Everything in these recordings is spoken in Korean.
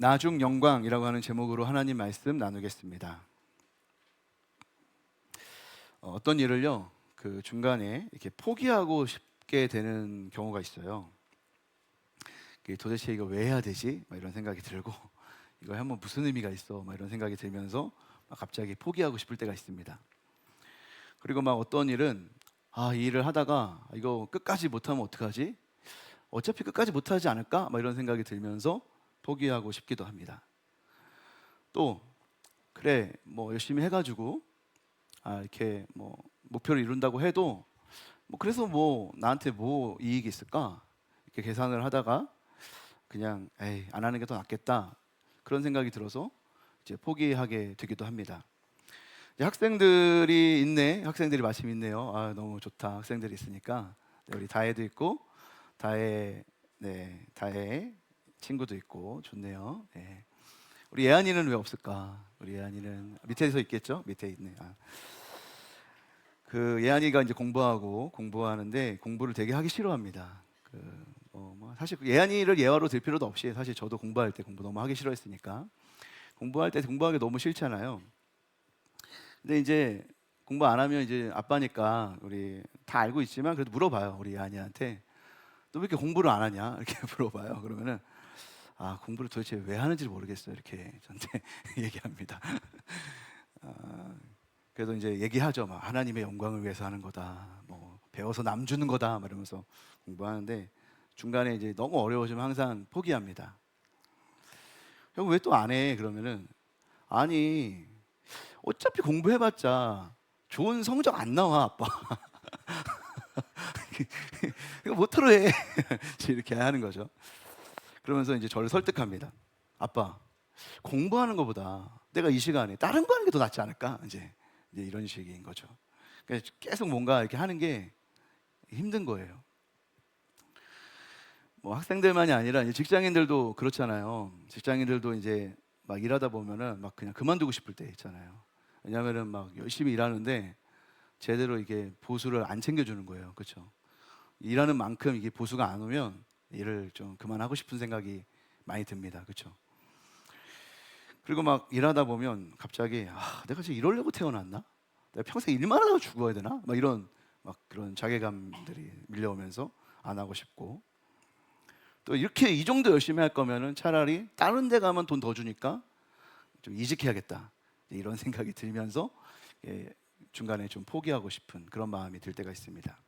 나중 영광이라고 하는 제목으로 하나님 말씀 나누겠습니다. 어떤 일을요, 그 중간에 이렇게 포기하고 싶게 되는 경우가 있어요. 도대체 이거 왜 해야 되지? 막 이런 생각이 들고, 이거 하면 무슨 의미가 있어? 막 이런 생각이 들면서 갑자기 포기하고 싶을 때가 있습니다. 그리고 막 어떤 일은 이 일을 하다가 이거 끝까지 못하면 어떡하지? 어차피 끝까지 못하지 않을까? 막 이런 생각이 들면서 포기하고 싶기도 합니다. 또 그래 뭐 열심히 해가지고 이렇게 뭐 목표를 이룬다고 해도 그래서 뭐 나한테 뭐 이익이 있을까? 이렇게 계산을 하다가 그냥 에이 안 하는 게 더 낫겠다 그런 생각이 들어서 이제 포기하게 되기도 합니다. 이제 학생들이 마침 있네요. 너무 좋다. 학생들이 있으니까 우리 다혜도 있고 다혜 친구도 있고 좋네요. 네. 우리 예안이는 왜 없을까? 우리 예안이는 밑에서 있겠죠? 밑에 있네. 그 예안이가 이제 공부하는데 공부를 되게 하기 싫어합니다. 사실 예안이를 예화로 들 필요도 없이 사실 저도 공부할 때 공부 너무 하기 싫어했으니까 공부할 때 공부하기 너무 싫잖아요. 근데 이제 공부 안 하면 이제 아빠니까 우리 다 알고 있지만 그래도 물어봐요. 우리 예안이한테 너 왜 이렇게 공부를 안 하냐? 이렇게 물어봐요. 그러면은 공부를 도대체 왜 하는지 모르겠어요. 이렇게 저한테 얘기합니다. 그래서 이제 얘기하죠. 막 하나님의 영광을 위해서 하는 거다. 뭐 배워서 남 주는 거다. 막 이러면서 공부하는데 중간에 이제 너무 어려워지면 항상 포기합니다. 형 왜 또 안 해? 그러면은 아니 어차피 공부해봤자 좋은 성적 안 나와 아빠. 이거 못하러 해. 이렇게 하는 거죠. 그러면서 이제 저를 설득합니다. 아빠 공부하는 것보다 내가 이 시간에 다른 거 하는 게 더 낫지 않을까? 이제 이런 식인 거죠. 그러니까 계속 뭔가 이렇게 하는 게 힘든 거예요. 뭐 학생들만이 아니라 이제 직장인들도 그렇잖아요. 직장인들도 이제 막 일하다 보면은 막 그냥 그만두고 싶을 때 있잖아요. 왜냐하면은 막 열심히 일하는데 제대로 이게 보수를 안 챙겨주는 거예요. 그렇죠? 일하는 만큼 이게 보수가 안 오면 일을 좀 그만하고 싶은 생각이 많이 듭니다. 그렇죠? 그리고 막 일하다 보면 갑자기 내가 지금 이러려고 태어났나? 내가 평생 일만 하다가 죽어야 되나? 막 이런 막 그런 자괴감들이 밀려오면서 안 하고 싶고 또 이렇게 이 정도 열심히 할 거면은 차라리 다른 데 가면 돈 더 주니까 좀 이직해야겠다 이런 생각이 들면서 중간에 좀 포기하고 싶은 그런 마음이 들 때가 있습니다.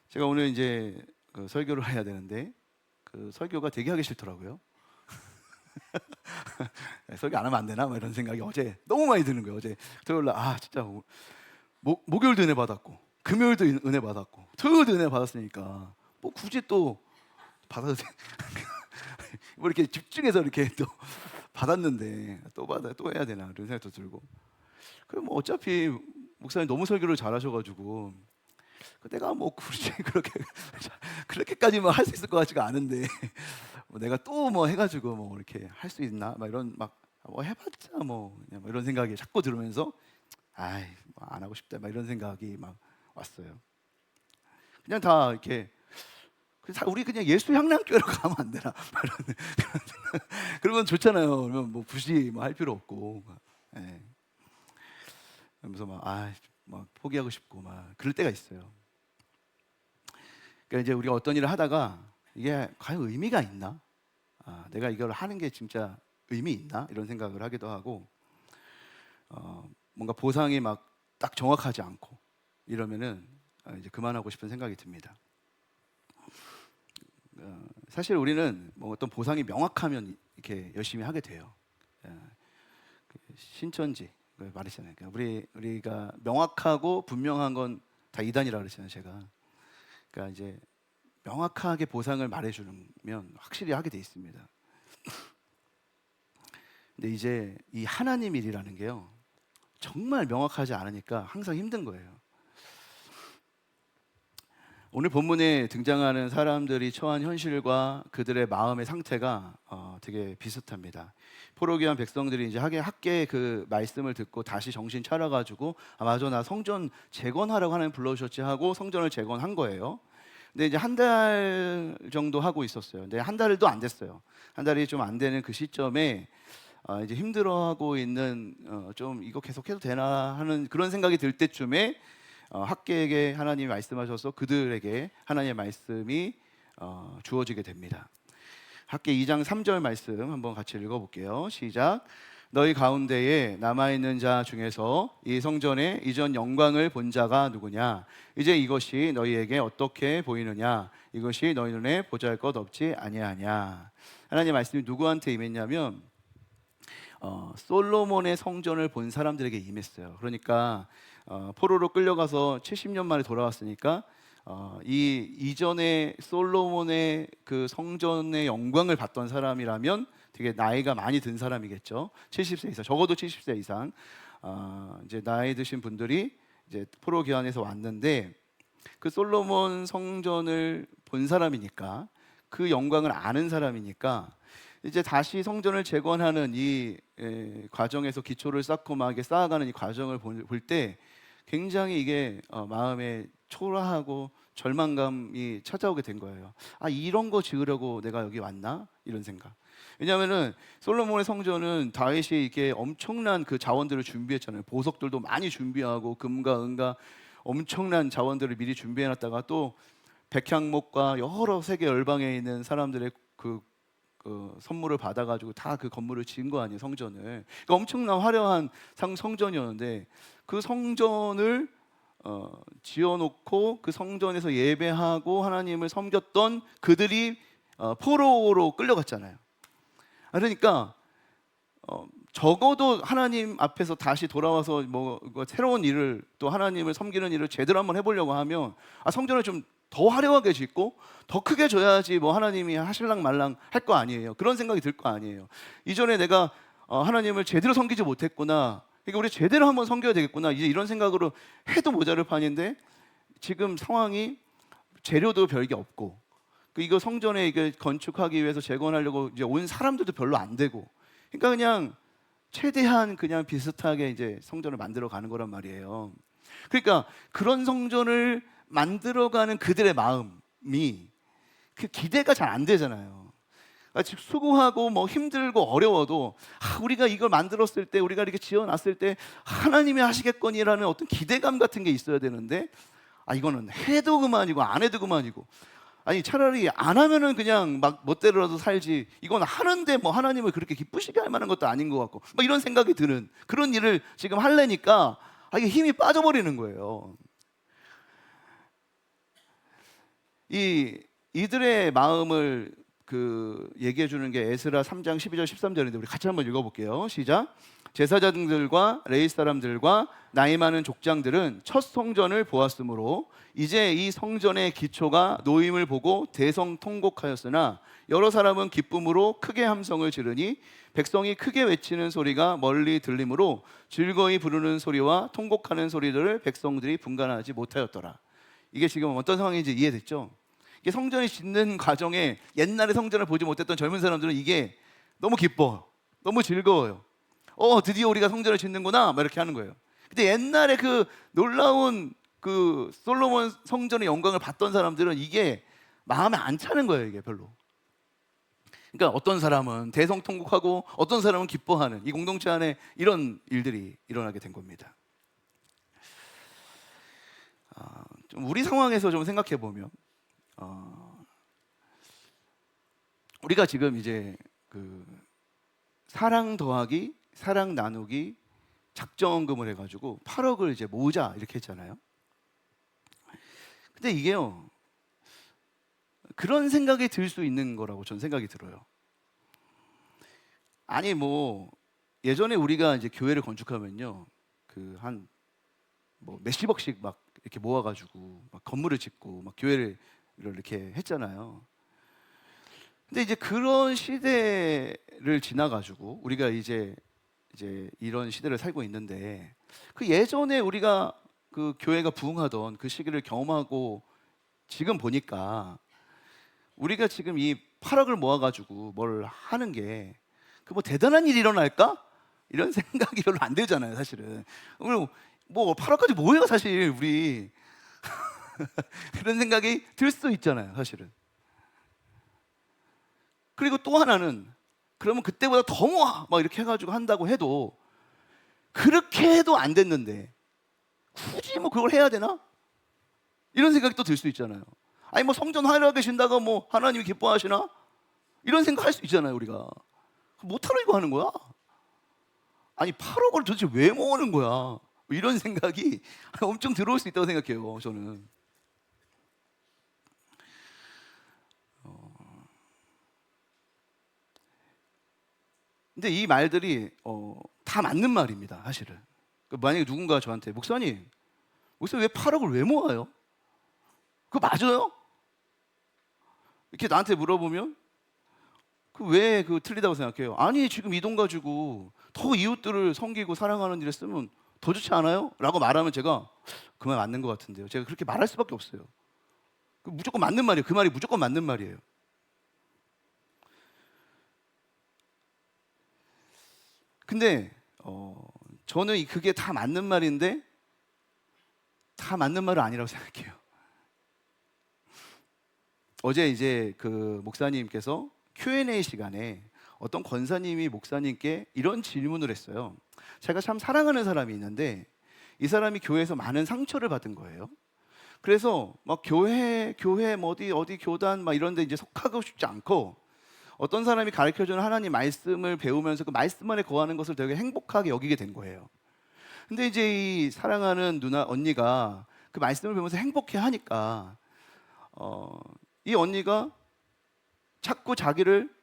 제가 오늘 이제 그 설교를 해야 되는데 그 설교가 되게 하기 싫더라고요. 설교 안 하면 안 되나? 막 이런 생각이 어제 너무 많이 드는 거예요. 어제 토요일 날 진짜 목요일도 은혜 받았고 금요일도 은혜 받았고 토요일도 은혜 받았으니까 뭐 굳이 또 받아도 돼. 뭐 이렇게 집중해서 이렇게 또 받았는데 또 해야 되나 이런 생각도 들고. 그럼 뭐 어차피 목사님 너무 설교를 잘하셔가지고 내가 뭐 굳이 그렇게까지만 할 수 있을 것 같지가 않은데 뭐 내가 또 뭐 해가지고 뭐 이렇게 할 수 있나 막 이런 뭐 해봤자 뭐 그냥 뭐 이런 생각이 자꾸 들으면서 뭐 안 하고 싶다 막 이런 생각이 막 왔어요. 그냥 다 이렇게 우리 그냥 예수 향락교회로 가면 안 되나? 그러면 좋잖아요. 그러면 뭐 굳이 뭐 할 필요 없고, 그러면서 막 포기하고 싶고 막 그럴 때가 있어요. 그러니까 이제 우리가 어떤 일을 하다가 이게 과연 의미가 있나? 내가 이걸 하는 게 진짜 의미 있나? 이런 생각을 하기도 하고, 뭔가 보상이 막 딱 정확하지 않고 이러면은 이제 그만하고 싶은 생각이 듭니다. 사실 우리는 뭐 어떤 보상이 명확하면 이렇게 열심히 하게 돼요. 신천지 말했잖아요. 그러니까 우리가 명확하고 분명한 건 다 이단이라고 그랬잖아요. 제가. 그러니까 이제 명확하게 보상을 말해주면 확실히 하게 돼 있습니다. 근데 이제 이 하나님 일이라는 게요, 정말 명확하지 않으니까 항상 힘든 거예요. 오늘 본문에 등장하는 사람들이 처한 현실과 그들의 마음의 상태가 되게 비슷합니다. 포로기한 백성들이 이제 학계 그 말씀을 듣고 다시 정신 차려가지고 맞아 나 성전 재건하라고 하나님 불러주셨지 하고 성전을 재건한 거예요. 근데 이제 한 달 정도 하고 있었어요. 근데 한 달도 안 됐어요. 한 달이 좀 안 되는 그 시점에 이제 힘들어하고 있는 좀 이거 계속해도 되나 하는 그런 생각이 들 때쯤에 학계에게 하나님이 말씀하셔서 그들에게 하나님의 말씀이 주어지게 됩니다. 학계 2장 3절 말씀 한번 같이 읽어볼게요. 시작. 너희 가운데에 남아있는 자 중에서 이 성전의 이전 영광을 본 자가 누구냐? 이제 이것이 너희에게 어떻게 보이느냐? 이것이 너희 눈에 보잘것 없지 아니하냐? 하나님의 말씀이 누구한테 임했냐면 솔로몬의 성전을 본 사람들에게 임했어요. 그러니까 포로로 끌려가서 70년 만에 돌아왔으니까 이 이전에 솔로몬의 그 성전의 영광을 봤던 사람이라면 되게 나이가 많이 든 사람이겠죠. 70세 이상, 적어도 70세 이상 이제 나이 드신 분들이 이제 포로 귀환에서 왔는데 그 솔로몬 성전을 본 사람이니까 그 영광을 아는 사람이니까 이제 다시 성전을 재건하는 이 과정에서 기초를 쌓고 막 이렇게 쌓아가는 이 과정을 볼 때 굉장히 이게 마음에 초라하고 절망감이 찾아오게 된 거예요. 아, 이런 거 지으려고 내가 여기 왔나? 이런 생각. 왜냐하면은 솔로몬의 성전은 다윗이 이게 엄청난 그 자원들을 준비했잖아요. 보석들도 많이 준비하고 금과 은과 엄청난 자원들을 미리 준비해놨다가 또 백향목과 여러 세계 열방에 있는 사람들의 그 선물을 받아가지고 다 그 건물을 지은 거 아니에요, 성전을. 그러니까 엄청난 화려한 성전이었는데 그 성전을 지어놓고 그 성전에서 예배하고 하나님을 섬겼던 그들이 포로로 끌려갔잖아요. 그러니까 적어도 하나님 앞에서 다시 돌아와서 뭐 새로운 일을 또 하나님을 섬기는 일을 제대로 한번 해보려고 하면 성전을 좀 더 화려하게 짓고 더 크게 줘야지 뭐 하나님이 하실랑 말랑 할 거 아니에요. 그런 생각이 들 거 아니에요. 이전에 내가 하나님을 제대로 섬기지 못했구나. 그러니까 우리 제대로 한번 섬겨야 되겠구나. 이제 이런 생각으로 해도 모자랄 판인데 지금 상황이 재료도 별게 없고 이거 성전에 이게 건축하기 위해서 재건하려고 이제 온 사람들도 별로 안 되고 그러니까 그냥 최대한 그냥 비슷하게 이제 성전을 만들어 가는 거란 말이에요. 그러니까 그런 성전을 만들어가는 그들의 마음이 그 기대가 잘 안 되잖아요. 그러니까 수고하고 뭐 힘들고 어려워도 우리가 이걸 만들었을 때 우리가 이렇게 지어놨을 때 하나님이 하시겠거니라는 어떤 기대감 같은 게 있어야 되는데 이거는 해도 그만이고 안 해도 그만이고 차라리 안 하면은 그냥 막 멋대로라도 살지 이건 하는데 뭐 하나님을 그렇게 기쁘시게 할 만한 것도 아닌 것 같고 뭐 이런 생각이 드는 그런 일을 지금 하려니까 이게 힘이 빠져버리는 거예요. 이들의 마음을 얘기해 주는 게 에스라 3장 12절 13절인데 우리 같이 한번 읽어볼게요. 시작. 제사장들과 레위 사람들과 나이 많은 족장들은 첫 성전을 보았으므로 이제 이 성전의 기초가 놓임을 보고 대성통곡하였으나 여러 사람은 기쁨으로 크게 함성을 지르니 백성이 크게 외치는 소리가 멀리 들리므로 즐거이 부르는 소리와 통곡하는 소리들을 백성들이 분간하지 못하였더라. 이게 지금 어떤 상황인지 이해됐죠? 이게 성전이 짓는 과정에 옛날에 성전을 보지 못했던 젊은 사람들은 이게 너무 기뻐, 너무 즐거워요. 드디어 우리가 성전을 짓는구나, 막 이렇게 하는 거예요. 근데 옛날에 그 놀라운 그 솔로몬 성전의 영광을 봤던 사람들은 이게 마음에 안 차는 거예요, 이게 별로. 그러니까 어떤 사람은 대성통곡하고 어떤 사람은 기뻐하는 이 공동체 안에 이런 일들이 일어나게 된 겁니다. 좀 우리 상황에서 좀 생각해 보면 우리가 지금 이제 사랑 더하기 사랑 나누기 작정금을 해가지고 8억을 이제 모으자 이렇게 했잖아요. 근데 이게요 그런 생각이 들 수 있는 거라고 전 생각이 들어요. 뭐 예전에 우리가 이제 교회를 건축하면요 한 뭐 몇십억씩 막 이렇게 모아가지고 막 건물을 짓고 막 교회를 이렇게 했잖아요. 근데 이제 그런 시대를 지나가지고 우리가 이제 이런 시대를 살고 있는데 그 예전에 우리가 그 교회가 부흥하던 그 시기를 경험하고 지금 보니까 우리가 지금 이 8억을 모아가지고 뭘 하는 게 뭐 대단한 일이 일어날까? 이런 생각이 별로 안 들잖아요, 사실은. 뭐 8억까지 뭐예요, 사실 우리. 그런 생각이 들 수 있잖아요, 사실은. 그리고 또 하나는, 그러면 그때보다 더 모아 막 이렇게 해가지고 한다고 해도, 그렇게 해도 안 됐는데 굳이 뭐 그걸 해야 되나? 이런 생각이 또 들 수 있잖아요. 아니 뭐 성전 하나님이 계신다고 뭐 하나님이 기뻐하시나? 이런 생각 할 수 있잖아요, 우리가. 못하러 이거 하는 거야? 아니 8억을 도대체 왜 모으는 거야? 뭐 이런 생각이 엄청 들어올 수 있다고 생각해요, 저는. 근데 이 말들이 다 맞는 말입니다, 사실은. 만약에 누군가 저한테 목사님 왜 8억을 왜 모아요? 그거 맞아요? 이렇게 나한테 물어보면 왜 틀리다고 생각해요? 아니 지금 이 돈 가지고 더 이웃들을 섬기고 사랑하는 일에 쓰면 더 좋지 않아요? 라고 말하면 제가 그 말 맞는 것 같은데요. 제가 그렇게 말할 수밖에 없어요. 무조건 맞는 말이에요. 그 말이 무조건 맞는 말이에요. 근데 저는 그게 다 맞는 말인데 다 맞는 말은 아니라고 생각해요. 어제 이제 그 목사님께서 Q&A 시간에 어떤 권사님이 목사님께 이런 질문을 했어요. 제가 참 사랑하는 사람이 있는데 이 사람이 교회에서 많은 상처를 받은 거예요. 그래서 막 교회 뭐 어디 교단 막 이런 데 이제 속하고 싶지 않고 어떤 사람이 가르쳐주는 하나님 말씀을 배우면서 그 말씀 안에 거하는 것을 되게 행복하게 여기게 된 거예요. 근데 이제 이 사랑하는 언니가 그 말씀을 배우면서 행복해 하니까 이 언니가 자꾸 자기를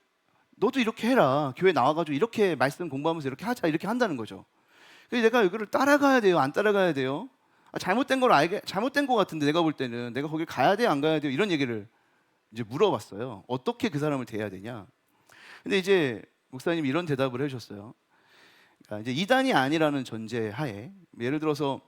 너도 이렇게 해라, 교회 나와가지고 이렇게 말씀 공부하면서 이렇게 하자, 이렇게 한다는 거죠. 그래서 내가 이거를 따라가야 돼요, 안 따라가야 돼요? 잘못된 것 같은데 내가 볼 때는 내가 거길 가야 돼요, 안 가야 돼요? 이런 얘기를 이제 물어봤어요. 어떻게 그 사람을 대해야 되냐? 근데 이제 목사님이 이런 대답을 해주셨어요. 그러니까 이제 이단이 아니라는 전제 하에, 예를 들어서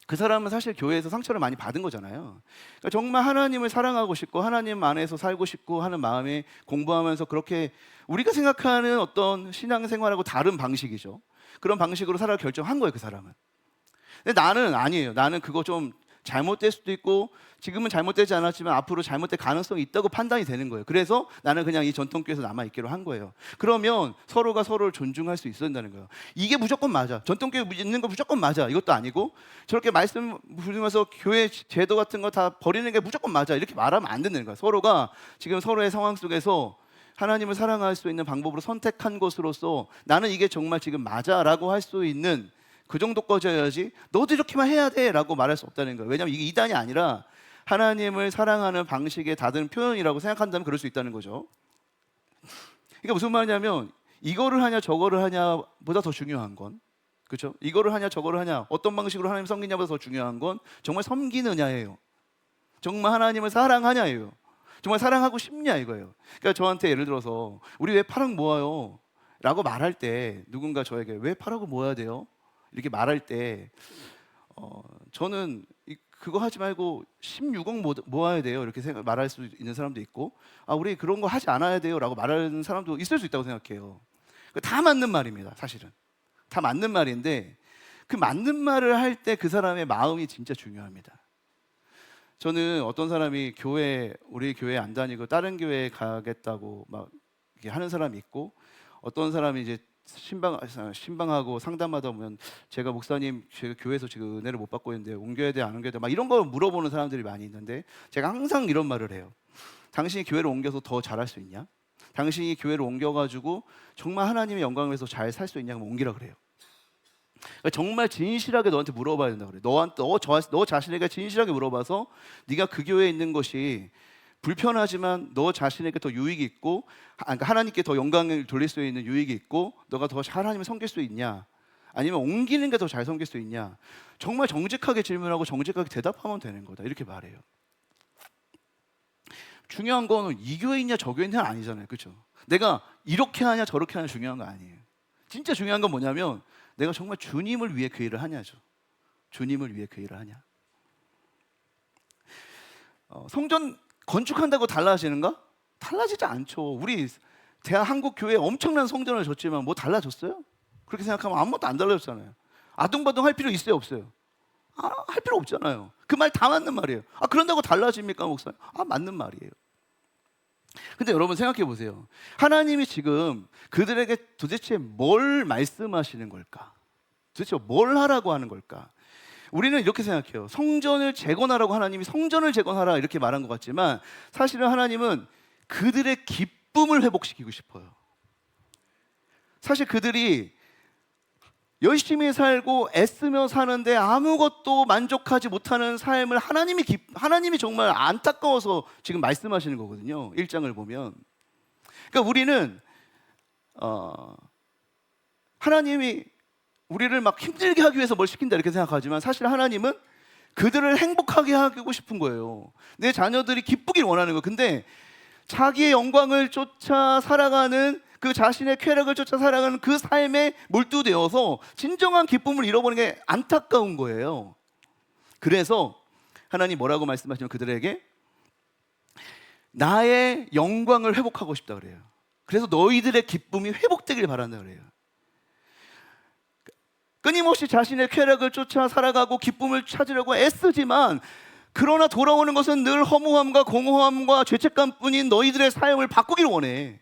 그 사람은 사실 교회에서 상처를 많이 받은 거잖아요. 그러니까 정말 하나님을 사랑하고 싶고 하나님 안에서 살고 싶고 하는 마음에 공부하면서 그렇게 우리가 생각하는 어떤 신앙생활하고 다른 방식이죠. 그런 방식으로 살아갈 결정한 거예요, 그 사람은. 근데 나는 아니에요. 나는 그거 좀 잘못될 수도 있고 지금은 잘못되지 않았지만 앞으로 잘못될 가능성이 있다고 판단이 되는 거예요. 그래서 나는 그냥 이 전통교회에서 남아있기로 한 거예요. 그러면 서로가 서로를 존중할 수 있어야 된다는 거예요. 이게 무조건 맞아, 전통교회 있는 거 무조건 맞아, 이것도 아니고 저렇게 말씀 부르면서 교회 제도 같은 거 다 버리는 게 무조건 맞아, 이렇게 말하면 안 된다는 거예요. 서로가 지금 서로의 상황 속에서 하나님을 사랑할 수 있는 방법으로 선택한 것으로서 나는 이게 정말 지금 맞아 라고 할 수 있는 그 정도까지여야지 너도 이렇게만 해야 돼 라고 말할 수 없다는 거예요. 왜냐하면 이게 이단이 아니라 하나님을 사랑하는 방식의 다른 표현이라고 생각한다면 그럴 수 있다는 거죠. 그러니까 무슨 말이냐면 이거를 하냐 저거를 하냐 보다 더 중요한 건, 그렇죠? 이거를 하냐 저거를 하냐, 어떤 방식으로 하나님 섬기냐보다 더 중요한 건 정말 섬기느냐예요. 정말 하나님을 사랑하냐예요. 정말 사랑하고 싶냐 이거예요. 그러니까 저한테 예를 들어서 우리 왜 8억 모아요? 라고 말할 때 누군가 저에게 왜 8억을 모아야 돼요? 이렇게 말할 때 저는 그거 하지 말고 16억 모아야 돼요, 이렇게 말할 수 있는 사람도 있고, 우리 그런 거 하지 않아야 돼요 라고 말하는 사람도 있을 수 있다고 생각해요. 다 맞는 말입니다, 사실은. 다 맞는 말인데 그 맞는 말을 할 때 그 사람의 마음이 진짜 중요합니다. 저는 어떤 사람이 우리 교회 안 다니고 다른 교회에 가겠다고 막 이렇게 하는 사람이 있고, 어떤 사람이 이제 신방하고 상담하다 보면 제가 목사님 제가 교회에서 지금 은혜를 못 받고 있는데 옮겨야 돼 안 옮겨야 돼 막 이런 거 물어보는 사람들이 많이 있는데 제가 항상 이런 말을 해요. 당신이 교회를 옮겨서 더 잘할 수 있냐? 당신이 교회를 옮겨가지고 정말 하나님의 영광을 위해서 잘 살 수 있냐? 그럼 옮기라 그래요. 그러니까 정말 진실하게 너한테 물어봐야 된다 그래. 너 자신에게 진실하게 물어봐서 네가 그 교회에 있는 것이 불편하지만 너 자신에게 더 유익이 있고, 그러니까 하나님께 더 영광을 돌릴 수 있는 유익이 있고, 너가 더 하나님을 섬길 수 있냐, 아니면 옮기는 게 더 잘 섬길 수 있냐, 정말 정직하게 질문하고 정직하게 대답하면 되는 거다, 이렇게 말해요. 중요한 거는 이 교회 있냐 저 교회 있냐 아니잖아요, 그렇죠? 내가 이렇게 하냐 저렇게 하냐 중요한 거 아니에요. 진짜 중요한 건 뭐냐면 내가 정말 주님을 위해 그 일을 하냐죠. 주님을 위해 그 일을 하냐. 성전 건축한다고 달라지는가? 달라지지 않죠. 우리 한국 교회에 엄청난 성전을 줬지만 뭐 달라졌어요? 그렇게 생각하면 아무것도 안 달라졌잖아요. 아둥바둥 할 필요 있어요 없어요? 할 필요 없잖아요. 그 말 다 맞는 말이에요. 그런다고 달라집니까, 목사님? 맞는 말이에요. 근데 여러분 생각해 보세요. 하나님이 지금 그들에게 도대체 뭘 말씀하시는 걸까? 도대체 뭘 하라고 하는 걸까? 우리는 이렇게 생각해요. 성전을 재건하라고 하나님이 성전을 재건하라 이렇게 말한 것 같지만 사실은 하나님은 그들의 기쁨을 회복시키고 싶어요. 사실 그들이 열심히 살고 애쓰며 사는데 아무것도 만족하지 못하는 삶을 하나님이 정말 안타까워서 지금 말씀하시는 거거든요. 1장을 보면. 그러니까 우리는 하나님이 우리를 막 힘들게 하기 위해서 뭘 시킨다 이렇게 생각하지만 사실 하나님은 그들을 행복하게 하고 싶은 거예요. 내 자녀들이 기쁘길 원하는 거예요. 근데 자기의 영광을 쫓아 살아가는 그 자신의 쾌락을 쫓아 살아가는 그 삶에 몰두되어서 진정한 기쁨을 잃어버리는 게 안타까운 거예요. 그래서 하나님 뭐라고 말씀하시면 그들에게 나의 영광을 회복하고 싶다 그래요. 그래서 너희들의 기쁨이 회복되길 바란다 그래요. 끊임없이 자신의 쾌락을 쫓아 살아가고 기쁨을 찾으려고 애쓰지만 그러나 돌아오는 것은 늘 허무함과 공허함과 죄책감뿐인 너희들의 삶을 바꾸기를 원해.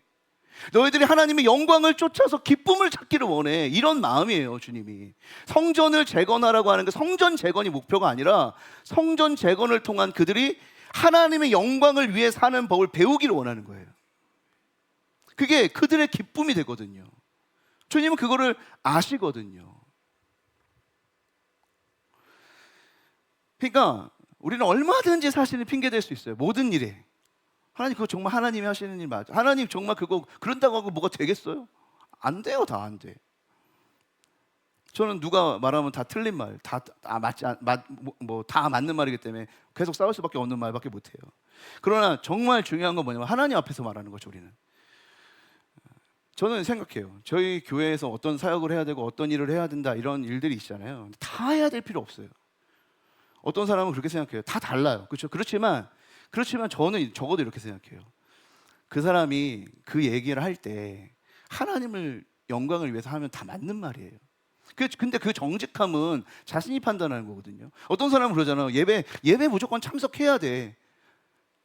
너희들이 하나님의 영광을 쫓아서 기쁨을 찾기를 원해. 이런 마음이에요, 주님이. 성전을 재건하라고 하는 게 성전 재건이 목표가 아니라 성전 재건을 통한 그들이 하나님의 영광을 위해 사는 법을 배우기를 원하는 거예요. 그게 그들의 기쁨이 되거든요. 주님은 그거를 아시거든요. 그러니까 우리는 얼마든지 사실은 핑계댈 수 있어요. 모든 일에. 하나님 그거 정말 하나님이 하시는 일 맞아. 하나님 정말 그거 그런다고 하고 뭐가 되겠어요? 안 돼요. 다 안 돼. 저는 누가 말하면 다 틀린 말, 다 맞는 말이기 때문에 계속 싸울 수밖에 없는 말밖에 못해요. 그러나 정말 중요한 건 뭐냐면 하나님 앞에서 말하는 거죠. 우리는. 저는 생각해요. 저희 교회에서 어떤 사역을 해야 되고 어떤 일을 해야 된다 이런 일들이 있잖아요. 다 해야 될 필요 없어요. 어떤 사람은 그렇게 생각해요. 다 달라요. 그렇죠? 그렇지만 저는 적어도 이렇게 생각해요. 그 사람이 그 얘기를 할 때 하나님을 영광을 위해서 하면 다 맞는 말이에요. 근데 그 정직함은 자신이 판단하는 거거든요. 어떤 사람은 그러잖아요. 예배 무조건 참석해야 돼.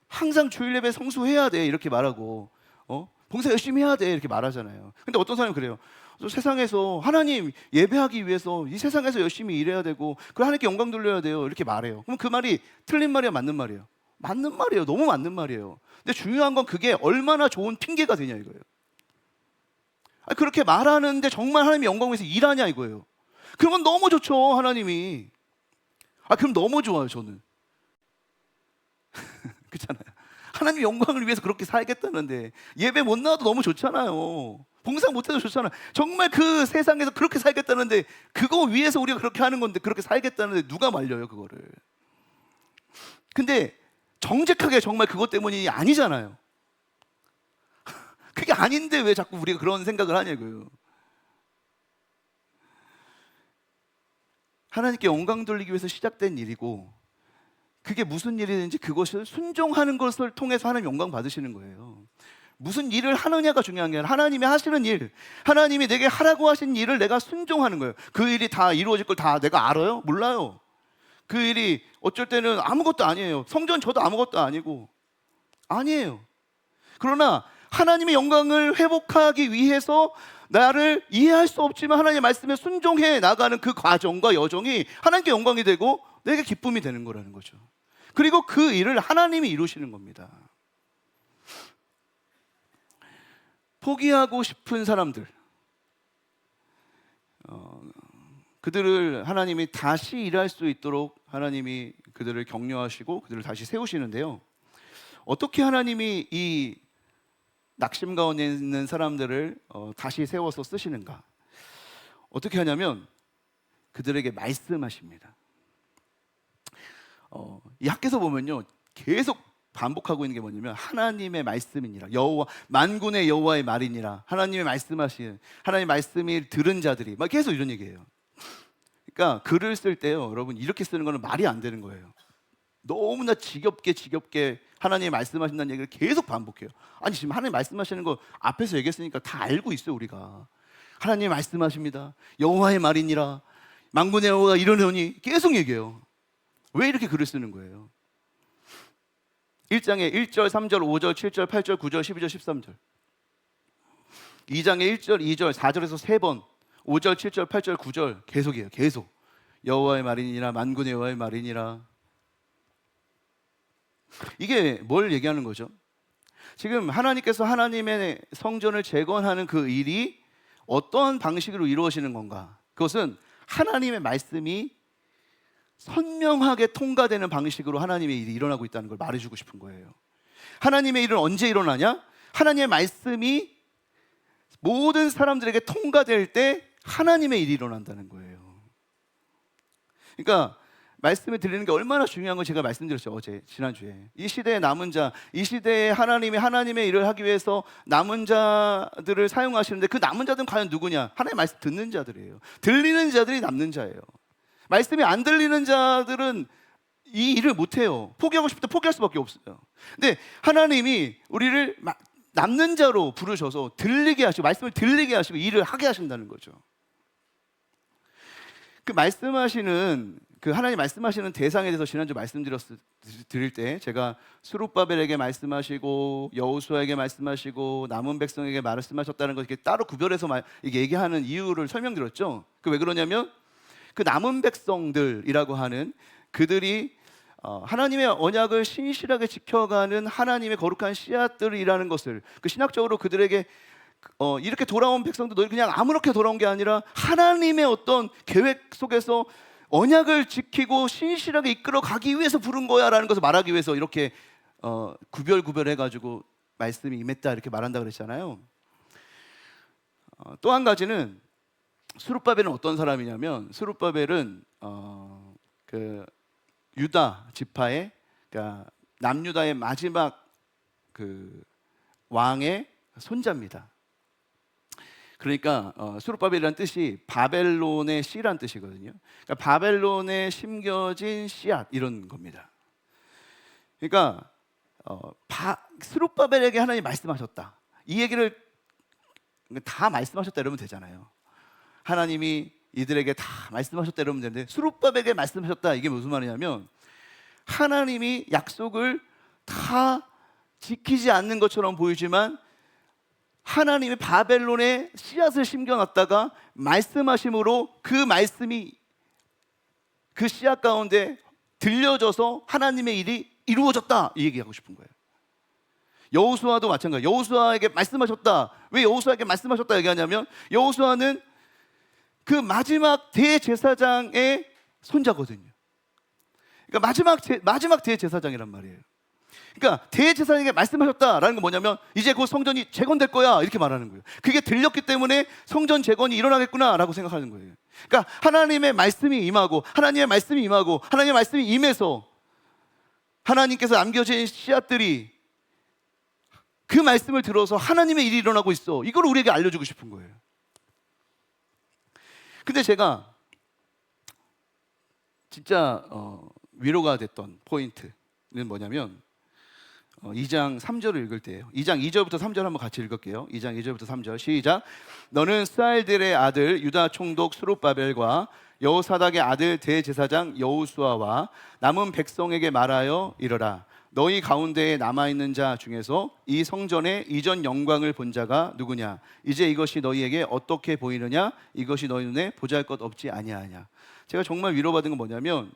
항상 주일 예배 성수해야 돼. 이렇게 말하고 봉사 열심히 해야 돼. 이렇게 말하잖아요. 근데 어떤 사람은 그래요. 세상에서 하나님 예배하기 위해서 이 세상에서 열심히 일해야 되고 그 하나님께 영광 돌려야 돼요. 이렇게 말해요. 그럼 그 말이 틀린 말이야, 맞는 말이에요? 맞는 말이에요. 너무 맞는 말이에요. 근데 중요한 건 그게 얼마나 좋은 핑계가 되냐 이거예요. 그렇게 말하는데 정말 하나님의 영광을 위해서 일하냐 이거예요. 그건 너무 좋죠. 하나님이. 그럼 너무 좋아요. 저는. 그렇잖아요. 하나님 영광을 위해서 그렇게 살겠다는데 예배 못 나와도 너무 좋잖아요. 봉사 못해도 좋잖아요. 정말 그 세상에서 그렇게 살겠다는데 그거 위해서 우리가 그렇게 하는 건데 그렇게 살겠다는데 누가 말려요 그거를. 근데 정직하게 정말 그것 때문이 아니잖아요. 그게 아닌데 왜 자꾸 우리가 그런 생각을 하냐고요. 하나님께 영광 돌리기 위해서 시작된 일이고 그게 무슨 일이든지 그것을 순종하는 것을 통해서 하나님 영광 받으시는 거예요. 무슨 일을 하느냐가 중요한 게 아니라 하나님이 하시는 일, 하나님이 내게 하라고 하신 일을 내가 순종하는 거예요. 그 일이 다 이루어질 걸 다 내가 알아요? 몰라요. 그 일이 어쩔 때는 아무것도 아니에요. 성전 저도 아무것도 아니고 아니에요. 그러나 하나님의 영광을 회복하기 위해서 나를 이해할 수 없지만 하나님의 말씀에 순종해 나가는 그 과정과 여정이 하나님께 영광이 되고 내게 기쁨이 되는 거라는 거죠. 그리고 그 일을 하나님이 이루시는 겁니다. 포기하고 싶은 사람들, 그들을 하나님이 다시 일할 수 있도록 하나님이 그들을 격려하시고 그들을 다시 세우시는데요. 어떻게 하나님이 이 낙심 가운데 있는 사람들을 다시 세워서 쓰시는가? 어떻게 하냐면 그들에게 말씀하십니다. 이 학에서 보면요 계속 반복하고 있는 게 뭐냐면 하나님의 말씀이니라, 여호와 만군의 여호와의 말이니라, 하나님의 말씀하신 하나님의 말씀이 들은 자들이 막 계속 이런 얘기예요. 그러니까 글을 쓸 때요 여러분 이렇게 쓰는 거는 말이 안 되는 거예요. 너무나 지겹게 하나님이 말씀하신다는 얘기를 계속 반복해요. 아니 지금 하나님 말씀하시는 거 앞에서 얘기했으니까 다 알고 있어요. 우리가 하나님이 말씀하십니다. 여호와의 말이니라, 만군의 여호와가 이러느니 계속 얘기해요. 왜 이렇게 글을 쓰는 거예요? 1장에 1절, 3절, 5절, 7절, 8절, 9절, 12절, 13절. 2장에 1절, 2절, 4절에서 3번 5절, 7절, 8절, 9절 계속이에요. 계속. 여호와의 말이니라, 만군의 여호와의 말이니라. 이게 뭘 얘기하는 거죠? 지금 하나님께서 하나님의 성전을 재건하는 그 일이 어떠한 방식으로 이루어지는 건가? 그것은 하나님의 말씀이 선명하게 통과되는 방식으로 하나님의 일이 일어나고 있다는 걸 말해주고 싶은 거예요. 하나님의 일은 언제 일어나냐? 하나님의 말씀이 모든 사람들에게 통과될 때 하나님의 일이 일어난다는 거예요. 그러니까 말씀을 드리는 게 얼마나 중요한 걸 제가 말씀드렸죠. 어제 지난주에 이 시대에 남은 자, 이 시대에 하나님의 일을 하기 위해서 남은 자들을 사용하시는데 그 남은 자들은 과연 누구냐? 하나님의 말씀 듣는 자들이에요. 들리는 자들이 남는 자예요. 말씀이 안 들리는 자들은 이 일을 못해요. 포기하고 싶을 때 포기할 수밖에 없어요. 근데 하나님이 우리를 남는 자로 부르셔서 들리게 하시고 말씀을 들리게 하시고 일을 하게 하신다는 거죠. 그 말씀하시는 그 하나님 말씀하시는 대상에 대해서 지난주 말씀드릴 때 제가 스룹바벨에게 말씀하시고 여호수아에게 말씀하시고 남은 백성에게 말씀하셨다는 것 이렇게 따로 구별해서 이게 얘기하는 이유를 설명드렸죠. 그 왜 그러냐면 그 남은 백성들이라고 하는 그들이 하나님의 언약을 신실하게 지켜가는 하나님의 거룩한 씨앗들이라는 것을 그 신학적으로 그들에게 이렇게 돌아온 백성도 그냥 아무렇게 돌아온 게 아니라 하나님의 어떤 계획 속에서 언약을 지키고 신실하게 이끌어 가기 위해서 부른 거야 라는 것을 말하기 위해서 이렇게 구별해가지고 말씀이 임했다 이렇게 말한다 그랬잖아요. 또 한 가지는 스룹바벨은 어떤 사람이냐면 스룹바벨은 그 유다 지파의 그러니까 남유다의 마지막 그 왕의 손자입니다. 그러니까 스룹바벨이라는 뜻이 바벨론의 씨란 뜻이거든요. 그러니까 바벨론에 심겨진 씨앗 이런 겁니다. 그러니까 스룹바벨에게 하나님이 말씀하셨다. 이 얘기를 다 말씀하셨다 이러면 되잖아요. 하나님이 이들에게 다 말씀하셨다 이러면 되는데 스룹바벨에게 말씀하셨다 이게 무슨 말이냐면 하나님이 약속을 다 지키지 않는 것처럼 보이지만 하나님이 바벨론에 씨앗을 심겨놨다가 말씀하심으로 그 말씀이 그 씨앗 가운데 들려져서 하나님의 일이 이루어졌다 이 얘기하고 싶은 거예요. 여호수아도 마찬가지. 여호수아에게 말씀하셨다. 왜 여호수아에게 말씀하셨다 얘기하냐면 여호수아는 그 마지막 대제사장의 손자거든요. 그러니까 마지막 대제사장이란 말이에요. 그러니까 대제사장에게 말씀하셨다라는 건 뭐냐면 이제 곧 성전이 재건될 거야 이렇게 말하는 거예요. 그게 들렸기 때문에 성전 재건이 일어나겠구나라고 생각하는 거예요. 그러니까 하나님의 말씀이 임하고 하나님의 말씀이 임해서 하나님께서 남겨진 씨앗들이 그 말씀을 들어서 하나님의 일이 일어나고 있어. 이걸 우리에게 알려주고 싶은 거예요. 근데 제가 진짜 위로가 됐던 포인트는 뭐냐면 2장 3절을 읽을 때예요. 2장 2절부터 3절 한번 같이 읽을게요. 2장 2절부터 3절 시작. 너는 스알들의 아들 유다 총독 스룹바벨과 여호사닥의 아들 대제사장 여호수아와 남은 백성에게 말하여 이르라. 너희 가운데에 남아있는 자 중에서 이 성전의 이전 영광을 본 자가 누구냐? 이제 이것이 너희에게 어떻게 보이느냐? 이것이 너희 눈에 보잘것 없지 아니하냐? 제가 정말 위로받은 건 뭐냐면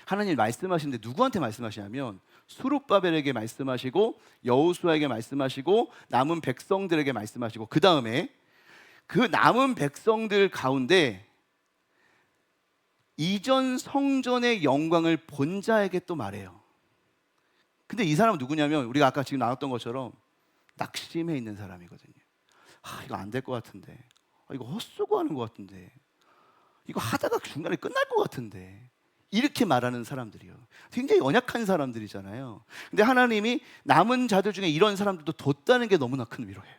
하나님 말씀하시는데 누구한테 말씀하시냐면 스룹바벨에게 말씀하시고 여호수아에게 말씀하시고 남은 백성들에게 말씀하시고 그 다음에 그 남은 백성들 가운데 이전 성전의 영광을 본 자에게 또 말해요. 근데 이 사람은 누구냐면 우리가 아까 지금 나눴던 것처럼 낙심해 있는 사람이거든요. 이거 안 될 것 같은데, 이거 헛수고하는 것 같은데, 이거 하다가 중간에 끝날 것 같은데 이렇게 말하는 사람들이요. 굉장히 연약한 사람들이잖아요. 근데 하나님이 남은 자들 중에 이런 사람들도 뒀다는 게 너무나 큰 위로예요.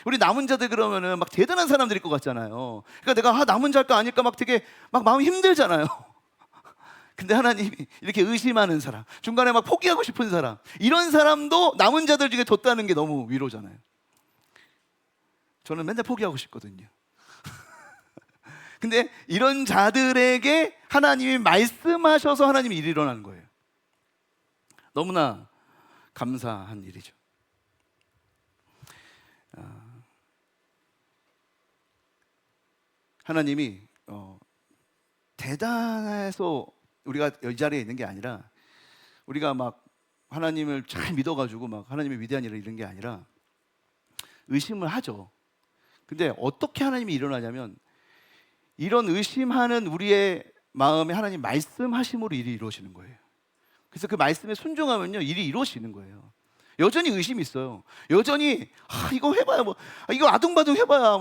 우리 남은 자들 그러면은 막 대단한 사람들일 것 같잖아요. 그러니까 내가 남은 자일까 아닐까 막 되게 막 마음이 힘들잖아요. 근데 하나님이 이렇게 의심하는 사람, 중간에 막 포기하고 싶은 사람, 이런 사람도 남은 자들 중에 뒀다는 게 너무 위로잖아요. 저는 맨날 포기하고 싶거든요. 근데 이런 자들에게 하나님이 말씀하셔서 하나님이 일이 일어나는 거예요. 너무나 감사한 일이죠. 하나님이 대단해서 우리가 이 자리에 있는 게 아니라, 우리가 막 하나님을 잘 믿어가지고 막 하나님의 위대한 일을 이룬 게 아니라 의심을 하죠. 근데 어떻게 하나님이 일어나냐면, 이런 의심하는 우리의 마음에 하나님 말씀하심으로 일이 이루어지는 거예요. 그래서 그 말씀에 순종하면요, 일이 이루어지는 거예요. 여전히 의심이 있어요. 여전히 이거 해봐야 이거 아둥바둥 해봐야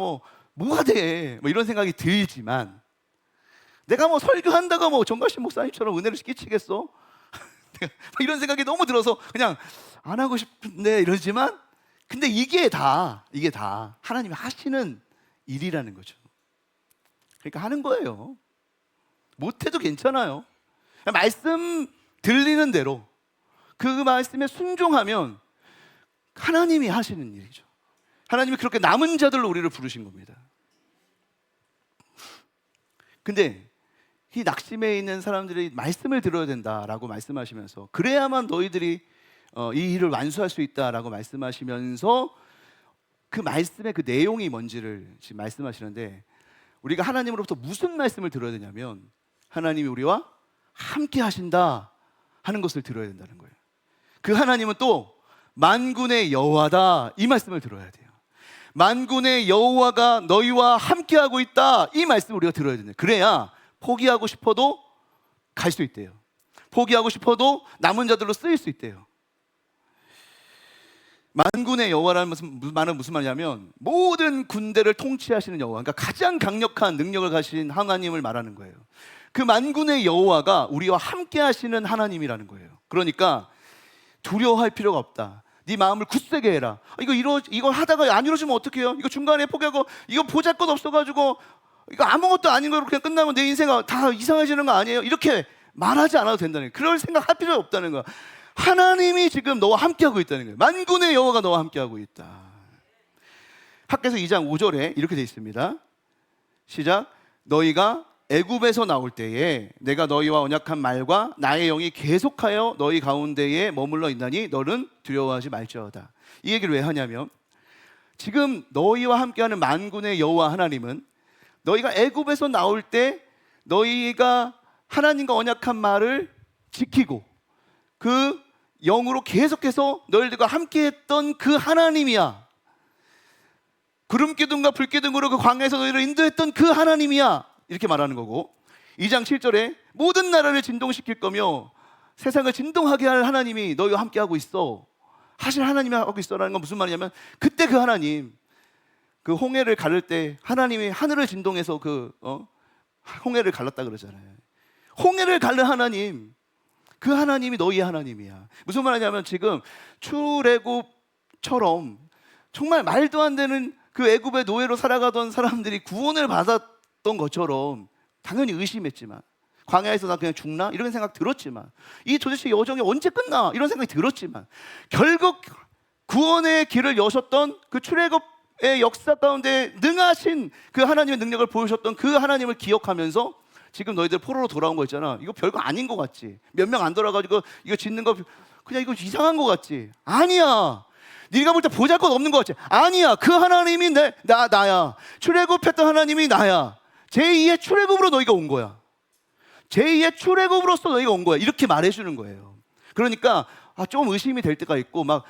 뭐가 돼, 이런 생각이 들지만, 내가 설교한다고 정가신 목사님처럼 은혜를 끼치겠어? 이런 생각이 너무 들어서 그냥 안 하고 싶은데 이러지만, 근데 이게 다 하나님이 하시는 일이라는 거죠. 그러니까 하는 거예요. 못해도 괜찮아요. 말씀 들리는 대로 그 말씀에 순종하면 하나님이 하시는 일이죠. 하나님이 그렇게 남은 자들로 우리를 부르신 겁니다. 근데 이 낙심에 있는 사람들이 말씀을 들어야 된다라고 말씀하시면서, 그래야만 너희들이 이 일을 완수할 수 있다라고 말씀하시면서, 그 말씀의 그 내용이 뭔지를 지금 말씀하시는데, 우리가 하나님으로부터 무슨 말씀을 들어야 되냐면, 하나님이 우리와 함께 하신다 하는 것을 들어야 된다는 거예요. 그 하나님은 또 만군의 여호와다, 이 말씀을 들어야 돼요. 만군의 여호와가 너희와 함께하고 있다, 이 말씀을 우리가 들어야 된다. 그래야 포기하고 싶어도 갈 수 있대요. 포기하고 싶어도 남은 자들로 쓰일 수 있대요. 만군의 여호와라는 말은 무슨 말이냐면, 모든 군대를 통치하시는 여호와, 그러니까 가장 강력한 능력을 가진 하나님을 말하는 거예요. 그 만군의 여호와가 우리와 함께 하시는 하나님이라는 거예요. 그러니까 두려워할 필요가 없다. 네 마음을 굳세게 해라. 이거 하다가 안 이루어지면 어떡해요? 이거 중간에 포기하고, 이거 보잘것 없어가지고 이거 아무것도 아닌 거로 그냥 끝나면 내 인생이 다 이상해지는 거 아니에요? 이렇게 말하지 않아도 된다는 거예요. 그럴 생각 할 필요 없다는 거야. 하나님이 지금 너와 함께하고 있다는 거예요. 만군의 여호와가 너와 함께하고 있다. 학개서 2장 5절에 이렇게 되어 있습니다. 시작. 너희가 애굽에서 나올 때에 내가 너희와 언약한 말과 나의 영이 계속하여 너희 가운데에 머물러 있나니 너는 두려워하지 말지어다. 이 얘기를 왜 하냐면, 지금 너희와 함께하는 만군의 여호와 하나님은 너희가 애굽에서 나올 때 너희가 하나님과 언약한 말을 지키고 그 영으로 계속해서 너희들과 함께했던 그 하나님이야. 구름기둥과 불기둥으로 그 광야에서 너희를 인도했던 그 하나님이야, 이렇게 말하는 거고, 2장 7절에 모든 나라를 진동시킬 거며 세상을 진동하게 할 하나님이 너희와 함께하고 있어, 하실 하나님이 하고 있어라는 건 무슨 말이냐면, 그때 그 하나님, 그 홍해를 가를 때 하나님이 하늘을 진동해서 홍해를 갈랐다 그러잖아요. 홍해를 가른 하나님, 그 하나님이 너희의 하나님이야. 무슨 말이냐면, 지금 출애굽처럼 정말 말도 안 되는 그 애굽의 노예로 살아가던 사람들이 구원을 받았던 것처럼 당연히 의심했지만, 광야에서 나 그냥 죽나? 이런 생각 들었지만, 이 도대체 여정이 언제 끝나? 이런 생각이 들었지만, 결국 구원의 길을 여셨던 그 출애굽의 역사 가운데 능하신 그 하나님의 능력을 보여주셨던 그 하나님을 기억하면서, 지금 너희들 포로로 돌아온 거 있잖아, 이거 별거 아닌 것 같지? 몇 명 안 돌아가지고 이거 짓는 거 그냥 이거 이상한 것 같지? 아니야. 네가 볼 때 보잘것 없는 것 같지? 아니야. 그 하나님이 나야. 출애굽했던 하나님이 나야. 제2의 출애굽으로 너희가 온 거야. 제2의 출애굽으로서 너희가 온 거야. 이렇게 말해주는 거예요. 그러니까 좀 의심이 될 때가 있고, 막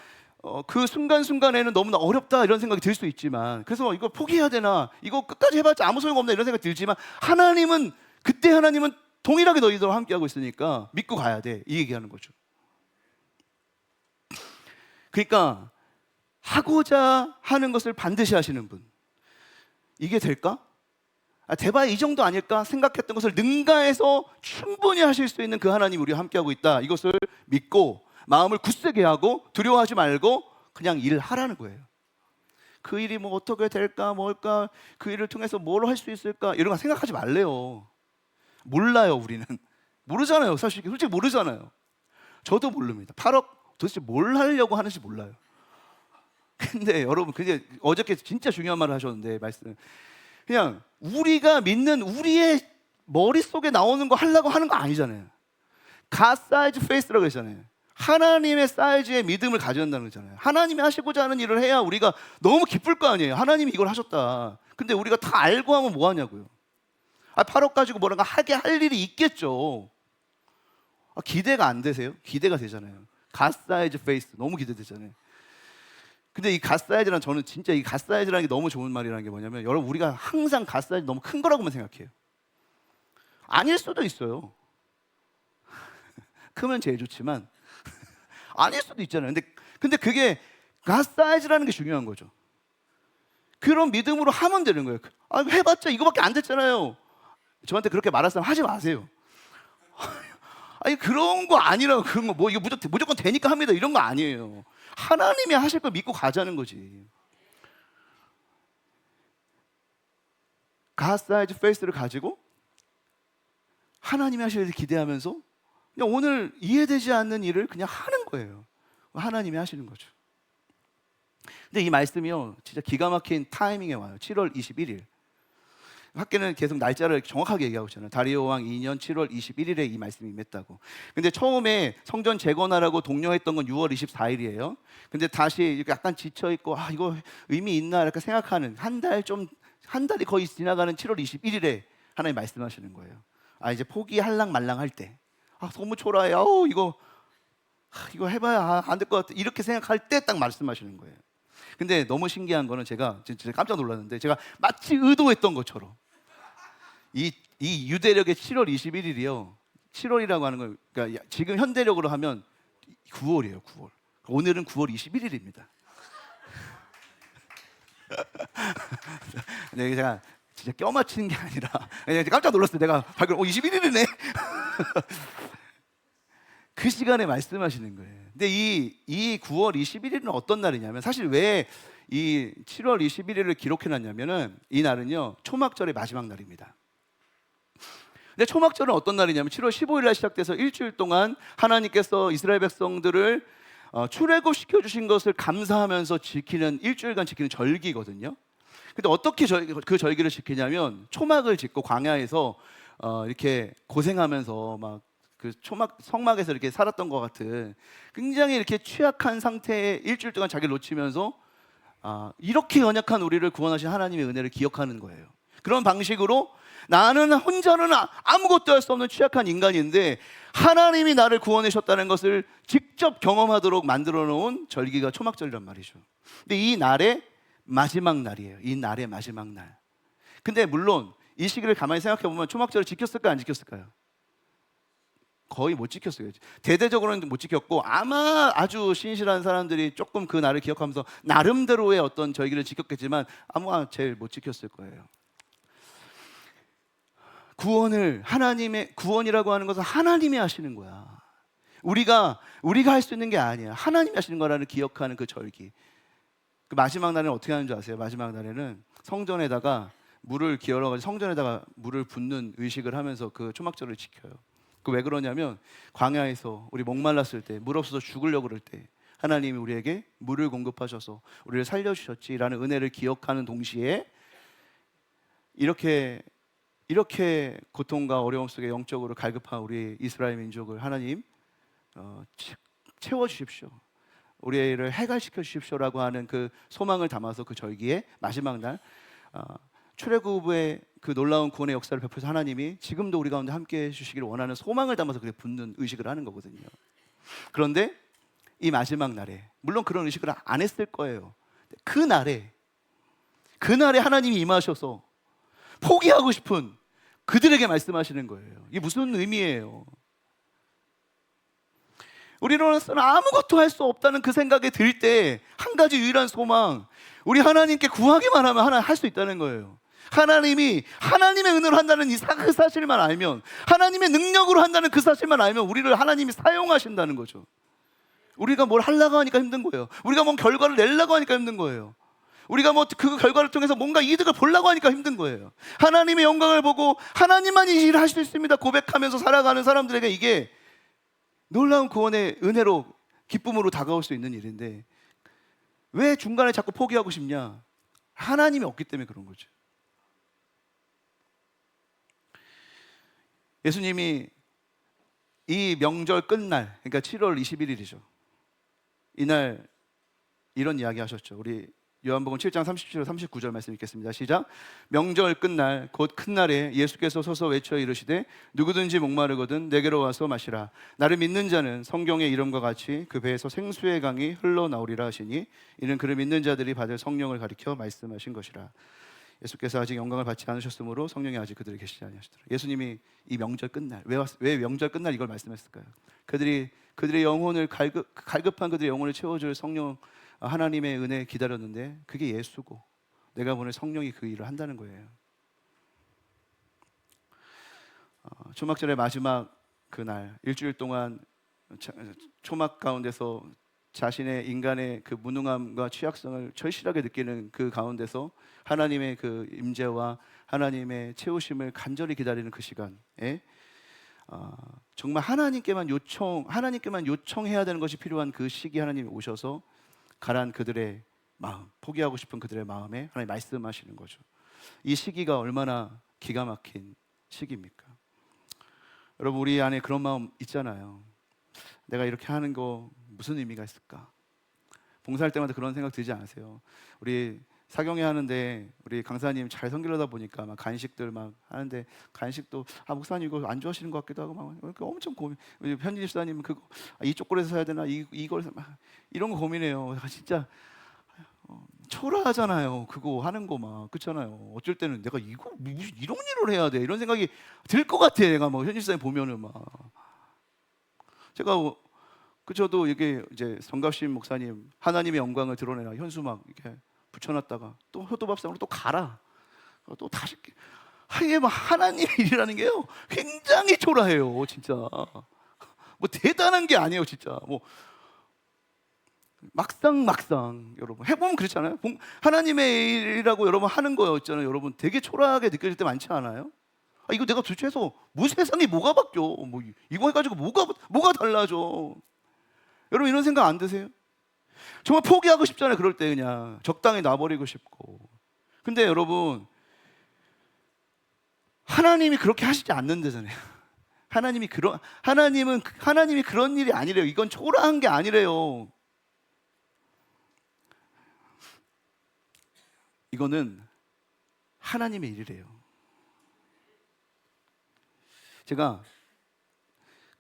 그 순간순간에는 너무나 어렵다 이런 생각이 들 수 있지만, 그래서 이거 포기해야 되나, 이거 끝까지 해봤자 아무 소용없나 이런 생각이 들지만, 그때 하나님은 동일하게 너희들과 함께하고 있으니까 믿고 가야 돼, 이 얘기하는 거죠. 그러니까 하고자 하는 것을 반드시 하시는 분, 이게 될까? 대봐야 이 정도 아닐까 생각했던 것을 능가해서 충분히 하실 수 있는 그 하나님 우리와 함께하고 있다, 이것을 믿고 마음을 굳세게 하고 두려워하지 말고 그냥 일하라는 거예요. 그 일이 어떻게 될까, 뭘까, 그 일을 통해서 뭘 할 수 있을까, 이런 거 생각하지 말래요. 몰라요. 우리는 모르잖아요. 솔직히 모르잖아요. 저도 모릅니다. 8억 도대체 뭘 하려고 하는지 몰라요. 근데 여러분, 어저께 진짜 중요한 말을 하셨는데, 말씀, 그냥 우리가 믿는 우리의 머릿속에 나오는 거 하려고 하는 거 아니잖아요. God size faith라고 했잖아요. 하나님의 사이즈의 믿음을 가져온다는 거잖아요. 하나님이 하시고자 하는 일을 해야 우리가 너무 기쁠 거 아니에요. 하나님이 이걸 하셨다. 근데 우리가 다 알고 하면 뭐 하냐고요. 8억 가지고 뭐라가 하게 할 일이 있겠죠. 기대가 안 되세요? 기대가 되잖아요. God size faith 너무 기대되잖아요. 근데 이 God size란, 저는 진짜 이 God size라는 게 너무 좋은 말이라는 게 뭐냐면, 여러분 우리가 항상 God size 너무 큰 거라고만 생각해요. 아닐 수도 있어요. 크면 제일 좋지만 아닐 수도 있잖아요. 근데 그게 God size라는 게 중요한 거죠. 그런 믿음으로 하면 되는 거예요. 해봤자 이거밖에 안 됐잖아요. 저한테 그렇게 말할 사람 하지 마세요. 아니 그런 거 아니라고. 그런 거 뭐 이거 무조건 되니까 합니다 이런 거 아니에요. 하나님이 하실 걸 믿고 가자는 거지. God size faith를 가지고 하나님이 하실 일을 기대하면서 그냥 오늘 이해되지 않는 일을 그냥 하는 거예요. 하나님이 하시는 거죠. 근데 이 말씀이요 진짜 기가 막힌 타이밍에 와요. 7월 21일. 학계는 계속 날짜를 정확하게 얘기하고 있잖아요. 다리오 왕 2년 7월 21일에 이 말씀이 임했다고. 근데 처음에 성전 재건하라고 독려했던 건 6월 24일이에요. 근데 다시 약간 지쳐 있고 이거 의미 있나 이렇게 생각하는 한 달이 거의 지나가는 7월 21일에 하나님 말씀하시는 거예요. 이제 포기할랑 말랑 할 때, 너무 초라해. 이거 해봐야 안 될 것 같아. 이렇게 생각할 때 딱 말씀하시는 거예요. 근데 너무 신기한 거는 제가 진짜 깜짝 놀랐는데, 제가 마치 의도했던 것처럼 이 유대력의 7월 21일이요. 7월이라고 하는 건 그러니까 지금 현대력으로 하면 9월이에요. 9월. 오늘은 9월 21일입니다. 네, 제가 진짜 껴맞히는 게 아니라 깜짝 놀랐어요. 내가 발견 21일이네. 그 시간에 말씀하시는 거예요. 근데 이 9월 21일은 어떤 날이냐면, 사실 왜 이 7월 21일을 기록해놨냐면은 이 날은요 초막절의 마지막 날입니다. 근데 초막절은 어떤 날이냐면 7월 15일 날 시작돼서 일주일 동안 하나님께서 이스라엘 백성들을 출애굽시켜 주신 것을 감사하면서 지키는, 일주일간 지키는 절기거든요. 근데 어떻게 그 절기를 지키냐면, 초막을 짓고 광야에서 이렇게 고생하면서 막 그 성막에서 이렇게 살았던 것 같은 굉장히 이렇게 취약한 상태에 일주일 동안 자기를 놓치면서 이렇게 연약한 우리를 구원하신 하나님의 은혜를 기억하는 거예요. 그런 방식으로 나는 혼자는 아무것도 할 수 없는 취약한 인간인데 하나님이 나를 구원하셨다는 것을 직접 경험하도록 만들어 놓은 절기가 초막절이란 말이죠. 근데 이 날의 마지막 날이에요. 이 날의 마지막 날. 근데 물론 이 시기를 가만히 생각해 보면 초막절을 지켰을까요? 안 지켰을까요? 거의 못 지켰어요. 대대적으로는 못 지켰고, 아마 아주 신실한 사람들이 조금 그 날을 기억하면서 나름대로의 어떤 절기를 지켰겠지만 아마 제일 못 지켰을 거예요. 하나님의 구원이라고 하는 것은 하나님이 하시는 거야. 우리가 할 수 있는 게 아니야. 하나님이 하시는 거라는 기억하는 그 절기. 그 마지막 날에는 어떻게 하는 줄 아세요? 마지막 날에는 성전에다가 물을 기울여가지고 성전에다가 물을 붓는 의식을 하면서 그 초막절을 지켜요. 그 왜 그러냐면, 광야에서 우리 목말랐을 때, 물 없어서 죽으려고 그럴 때 하나님이 우리에게 물을 공급하셔서 우리를 살려주셨지라는 은혜를 기억하는 동시에 이렇게 고통과 어려움 속에 영적으로 갈급한 우리 이스라엘 민족을 하나님 채워주십시오, 우리를 해갈시켜 주십시오라고 하는 그 소망을 담아서 그 절기의 마지막 날 출애굽의 그 놀라운 구원의 역사를 베풀어서 하나님이 지금도 우리 가운데 함께해 주시기를 원하는 소망을 담아서 그렇게 붙는 의식을 하는 거거든요. 그런데 이 마지막 날에, 물론 그런 의식을 안 했을 거예요. 그 날에 하나님이 임하셔서 포기하고 싶은 그들에게 말씀하시는 거예요. 이게 무슨 의미예요? 우리로서는 아무것도 할 수 없다는 그 생각이 들 때 한 가지 유일한 소망, 우리 하나님께 구하기만 하면 하나 할 수 있다는 거예요. 하나님이 하나님의 은혜로 한다는 그 사실만 알면, 하나님의 능력으로 한다는 그 사실만 알면 우리를 하나님이 사용하신다는 거죠. 우리가 뭘 하려고 하니까 힘든 거예요. 우리가 뭔 결과를 내려고 하니까 힘든 거예요. 우리가 그 결과를 통해서 뭔가 이득을 보려고 하니까 힘든 거예요. 하나님의 영광을 보고 하나님만이 이 일을 할 수 있습니다 고백하면서 살아가는 사람들에게 이게 놀라운 구원의 은혜로, 기쁨으로 다가올 수 있는 일인데, 왜 중간에 자꾸 포기하고 싶냐? 하나님이 없기 때문에 그런 거죠. 예수님이 이 명절 끝날, 그러니까 7월 21일이죠. 이날 이런 이야기 하셨죠. 우리 요한복음 7장 37절 39절 말씀 읽겠습니다. 시작. 명절 끝날 곧 큰 날에 예수께서 서서 외쳐 이르시되 누구든지 목마르거든 내게로 와서 마시라. 나를 믿는 자는 성경의 이름과 같이 그 배에서 생수의 강이 흘러나오리라 하시니 이는 그를 믿는 자들이 받을 성령을 가리켜 말씀하신 것이라. 예수께서 아직 영광을 받지 않으셨으므로 성령이 아직 그들에게 계시지 아니하시더라. 예수님이 이 명절 끝날 왜 명절 끝날 이걸 말씀했을까요? 그들의 영혼을 갈급한 그들의 영혼을 채워줄 성령 하나님의 은혜 기다렸는데 그게 예수고 내가 보낼 성령이 그 일을 한다는 거예요. 초막절의 마지막 그날 일주일 동안 초막 가운데서 자신의 인간의 그 무능함과 취약성을 절실하게 느끼는 그 가운데서 하나님의 그 임재와 하나님의 채우심을 간절히 기다리는 그 시간에 정말 하나님께만 요청해야 되는 것이 필요한 그 시기 하나님이 오셔서 가란 그들의 마음, 포기하고 싶은 그들의 마음에 하나님 말씀하시는 거죠. 이 시기가 얼마나 기가 막힌 시기입니까? 여러분, 우리 안에 그런 마음 있잖아요. 내가 이렇게 하는 거 무슨 의미가 있을까? 봉사할 때마다 그런 생각 들지 않으세요? 우리 사경회 하는데 우리 강사님 잘 섬기려다 보니까 막 간식들 막 하는데 간식도 목사님 이거 안 좋아하시는 것 같기도 하고 막 엄청 고민. 우리 편지 집사님은 그거 이쪽 꼴에서 사야 되나 이걸 막 이런 거 고민해요. 진짜 초라하잖아요. 그거 하는 거 막 그렇잖아요. 어쩔 때는 내가 이거 무슨 이런 일을 해야 돼 이런 생각이 들 것 같아. 내가 뭐 현지 집사님 보면은 막 제가 저도 이게 이제 성갑신 목사님 하나님의 영광을 드러내라 현수 막 이렇게 붙여놨다가 또 효도밥상으로 또 가라 또 다시 이게 막 하나님의 일이라는 게요 굉장히 초라해요. 진짜 뭐 대단한 게 아니에요. 진짜 뭐 막상 여러분 해보면 그렇잖아요. 하나님의 일이라고 여러분 하는 거 있잖아요. 여러분 되게 초라하게 느껴질 때 많지 않아요? 이거 내가 도대체 해서 뭐 세상이 뭐가 바뀌어? 뭐 이거 해가지고 뭐가 달라져? 여러분 이런 생각 안 드세요? 정말 포기하고 싶잖아요. 그럴 때 그냥 적당히 놔버리고 싶고. 근데 여러분 하나님이 그렇게 하시지 않는다잖아요. 하나님이 그런 일이 아니래요. 이건 초라한 게 아니래요. 이거는 하나님의 일이래요. 제가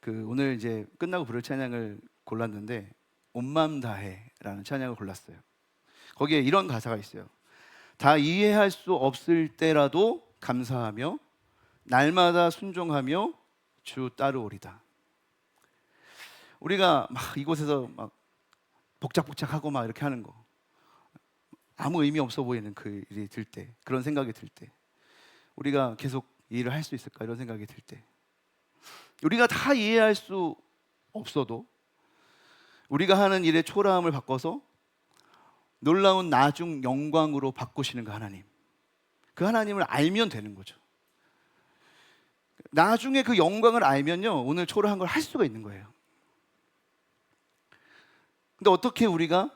오늘 이제 끝나고 부를 찬양을 골랐는데 온 마음 다해라는 찬양을 골랐어요. 거기에 이런 가사가 있어요. 다 이해할 수 없을 때라도 감사하며 날마다 순종하며 주 따르오리다. 우리가 막 이곳에서 막 복작복작하고 막 이렇게 하는 거 아무 의미 없어 보이는 그 일이 들 때, 그런 생각이 들 때 우리가 계속 이 일을 할 수 있을까 이런 생각이 들 때 우리가 다 이해할 수 없어도 우리가 하는 일의 초라함을 바꿔서 놀라운 나중 영광으로 바꾸시는 그 하나님, 그 하나님을 알면 되는 거죠. 나중에 그 영광을 알면요 오늘 초라한 걸 할 수가 있는 거예요. 근데 어떻게 우리가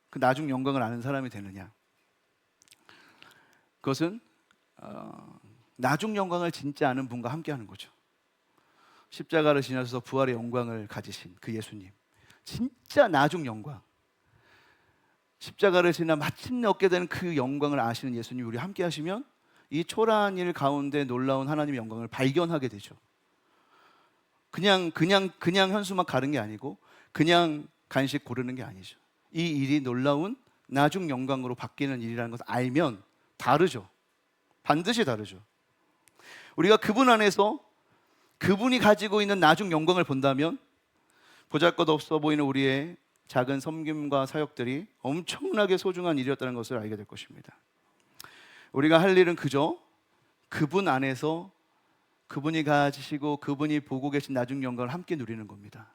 그 나중 영광을 아는 사람이 되느냐? 그것은 나중 영광을 진짜 아는 분과 함께 하는 거죠. 십자가를 지나셔서 부활의 영광을 가지신 그 예수님, 진짜 나중 영광, 십자가를 지나 마침내 얻게 되는 그 영광을 아시는 예수님이 우리 함께 하시면 이 초라한 일 가운데 놀라운 하나님의 영광을 발견하게 되죠. 그냥 현수막 가는 게 아니고 그냥 간식 고르는 게 아니죠. 이 일이 놀라운 나중 영광으로 바뀌는 일이라는 것을 알면 다르죠. 반드시 다르죠. 우리가 그분 안에서 그분이 가지고 있는 나중 영광을 본다면 보잘것없어 보이는 우리의 작은 섬김과 사역들이 엄청나게 소중한 일이었다는 것을 알게 될 것입니다. 우리가 할 일은 그저 그분 안에서 그분이 가지시고 그분이 보고 계신 나중 영광을 함께 누리는 겁니다.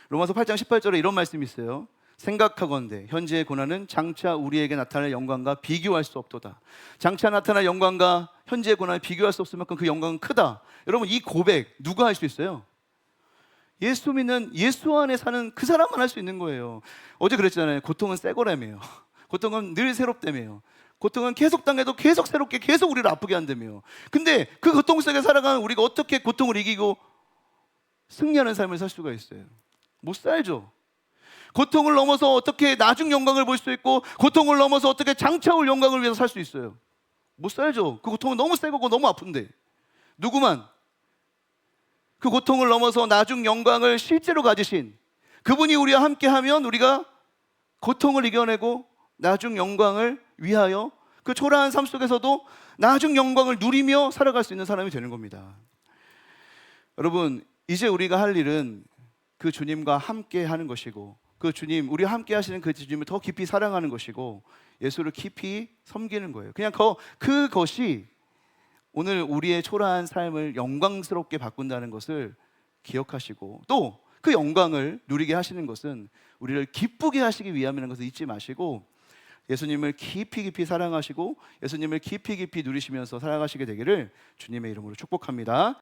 로마서 8장 18절에 이런 말씀이 있어요. 생각하건대 현재의 고난은 장차 우리에게 나타날 영광과 비교할 수 없도다. 장차 나타날 영광과 현재의 고난을 비교할 수 없을 만큼 그 영광은 크다. 여러분 이 고백 누가 할 수 있어요? 예수 믿는 예수 안에 사는 그 사람만 할 수 있는 거예요. 어제 그랬잖아요. 고통은 새 거라며요. 고통은 늘 새롭다며요. 고통은 계속 당해도 계속 새롭게 계속 우리를 아프게 한다며. 근데 그 고통 속에 살아가는 우리가 어떻게 고통을 이기고 승리하는 삶을 살 수가 있어요? 못 살죠. 고통을 넘어서 어떻게 나중 영광을 볼 수 있고, 고통을 넘어서 어떻게 장차올 영광을 위해서 살 수 있어요? 못 살죠. 그 고통은 너무 세고 너무 아픈데. 누구만 그 고통을 넘어서 나중 영광을 실제로 가지신 그분이 우리와 함께하면 우리가 고통을 이겨내고 나중 영광을 위하여 그 초라한 삶 속에서도 나중 영광을 누리며 살아갈 수 있는 사람이 되는 겁니다. 여러분, 이제 우리가 할 일은 그 주님과 함께 하는 것이고, 그 주님, 우리와 함께 하시는 그 주님을 더 깊이 사랑하는 것이고, 예수를 깊이 섬기는 거예요. 그냥 그것이 오늘 우리의 초라한 삶을 영광스럽게 바꾼다는 것을 기억하시고, 또 그 영광을 누리게 하시는 것은 우리를 기쁘게 하시기 위함이라는 것을 잊지 마시고, 예수님을 깊이 깊이 사랑하시고 예수님을 깊이 깊이 누리시면서 살아가시게 되기를 주님의 이름으로 축복합니다.